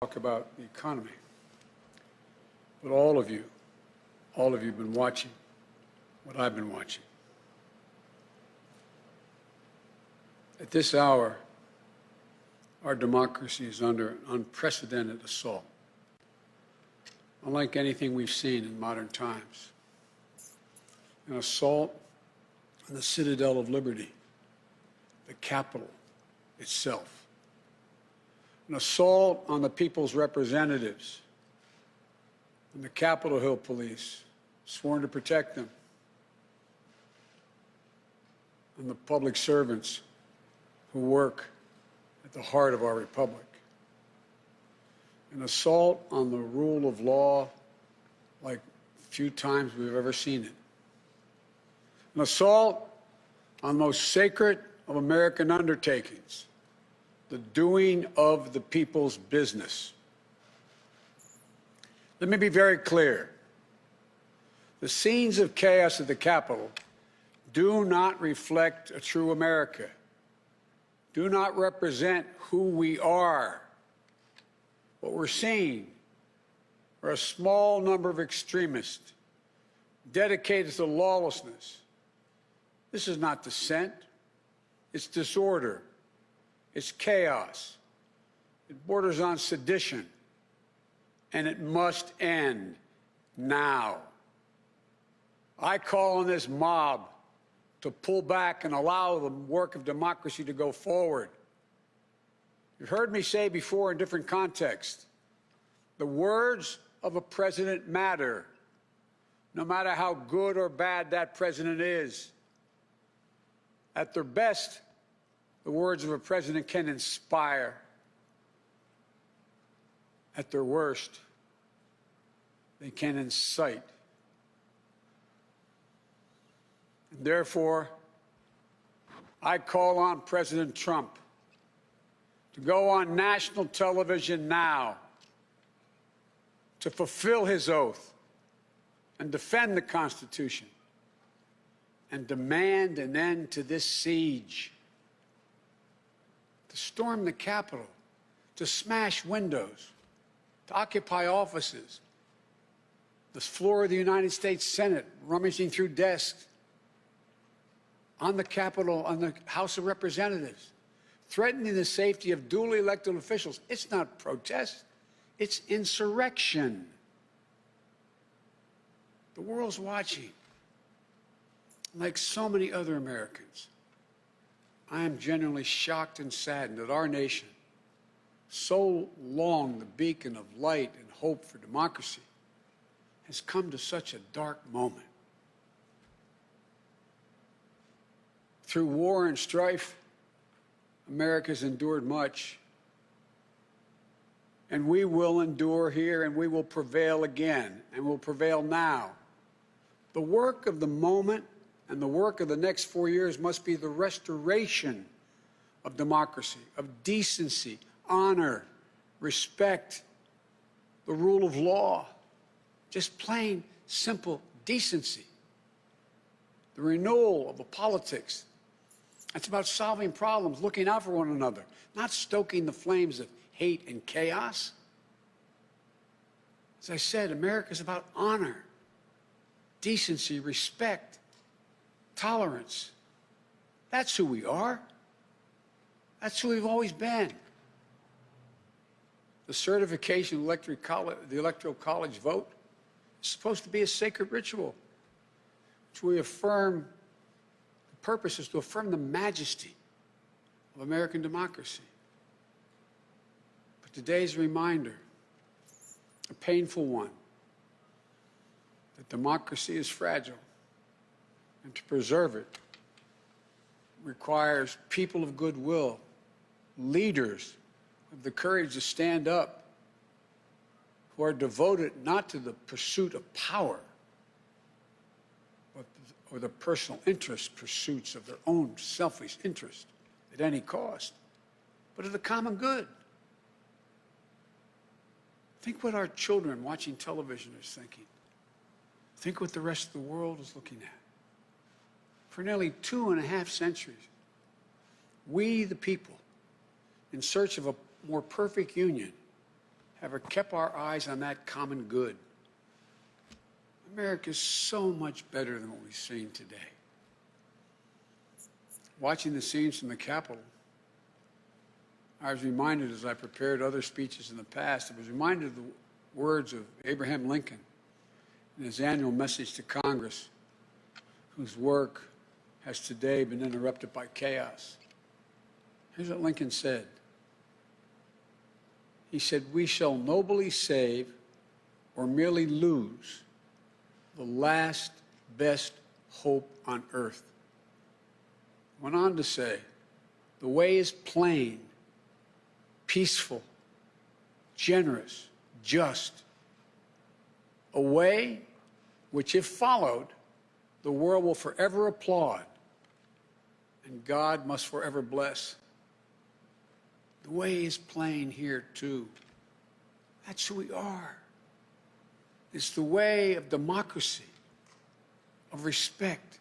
talk about the economy. But all of you have been watching what I've been watching. At this hour, our democracy is under an unprecedented assault, unlike anything we've seen in modern times. An assault on the citadel of liberty, the Capitol itself. An assault on the people's representatives and the Capitol Hill police, sworn to protect them, and the public servants who work at the heart of our republic. An assault on the rule of law like few times we've ever seen it. An assault on the most sacred of American undertakings, the doing of the people's business. Let me be very clear. The scenes of chaos at the Capitol do not reflect a true America, do not represent who we are. What we're seeing are a small number of extremists dedicated to lawlessness. This is not dissent, it's disorder. It's chaos. It borders on sedition. And it must end now. I call on this mob to pull back and allow the work of democracy to go forward. You've heard me say before in different contexts, the words of a president matter, no matter how good or bad that president is. At their best, the words of a president can inspire. At their worst, they can incite. And therefore, I call on President Trump to go on national television now to fulfill his oath and defend the Constitution and demand an end to this siege. To storm the Capitol, to smash windows, to occupy offices, the floor of the United States Senate, rummaging through desks, on the Capitol, on the House of Representatives, threatening the safety of duly elected officials. It's not protest, it's insurrection. The world's watching. Like so many other Americans, I am genuinely shocked and saddened that our nation, so long the beacon of light and hope for democracy, has come to such a dark moment. Through war and strife, America's endured much. And we will endure here, and we will prevail again, and will prevail now. The work of the moment and the work of the next 4 years must be the restoration of democracy, of decency, honor, respect, the rule of law, just plain, simple decency. The renewal of the politics. It's about solving problems, looking out for one another, not stoking the flames of hate and chaos. As I said, America is about honor, decency, respect, tolerance. That's who we are. That's who we've always been. The certification of the Electoral College vote is supposed to be a sacred ritual, which we affirm. The purpose is to affirm the majesty of American democracy. But today's reminder, a painful one, that democracy is fragile. And to preserve it requires people of goodwill, leaders with the courage to stand up, who are devoted not to the pursuit of power, or the personal interest pursuits of their own selfish interest at any cost, but of the common good. Think what our children watching television are thinking. Think what the rest of the world is looking at. For nearly 2.5 centuries, we, the people, in search of a more perfect union, have kept our eyes on that common good. America is so much better than what we've seen today. Watching the scenes from the Capitol, I was reminded, as I prepared other speeches in the past, I was reminded of the words of Abraham Lincoln in his annual message to Congress, whose work has today been interrupted by chaos. Here's what Lincoln said. He said, "We shall nobly save or merely lose the last best hope on earth." Went on to say, "The way is plain, peaceful, generous, just, a way which, if followed, the world will forever applaud and God must forever bless." The way is plain here, too. That's who we are. It's the way of democracy, of respect,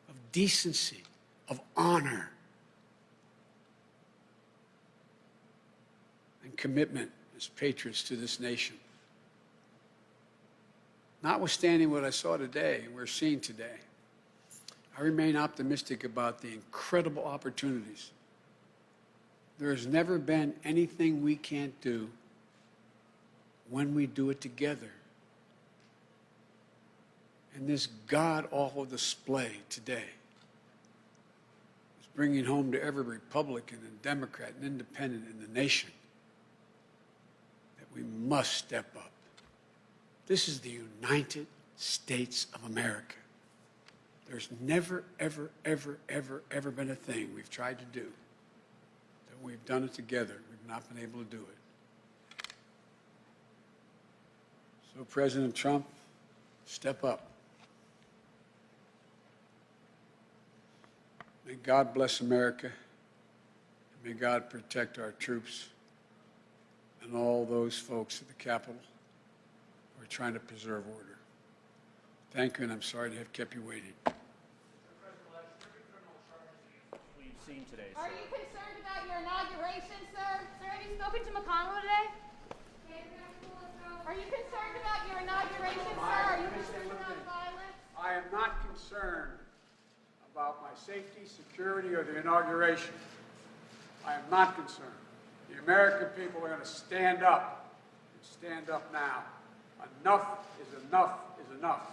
of decency, of honor, and commitment as patriots to this nation. Notwithstanding what I saw today and we're seeing today, I remain optimistic about the incredible opportunities. There has never been anything we can't do when we do it together. And this god-awful display today is bringing home to every Republican and Democrat and Independent in the nation that we must step up. This is the United States of America. There's never, ever, ever, ever, ever been a thing we've tried to do that we've done it together. We've not been able to do it. So, President Trump, step up. May God bless America. May God protect our troops and all those folks at the Capitol who are trying to preserve order. Thank you, and I'm sorry to have kept you waiting. We've seen today. Are you concerned about your inauguration, sir? Sir, have you spoken to McConnell today? Are you concerned about your inauguration, sir? Are you concerned about violence? I am not concerned about my safety, security, or the inauguration. I am not concerned. The American people are going to stand up, and stand up now. Enough is enough is enough.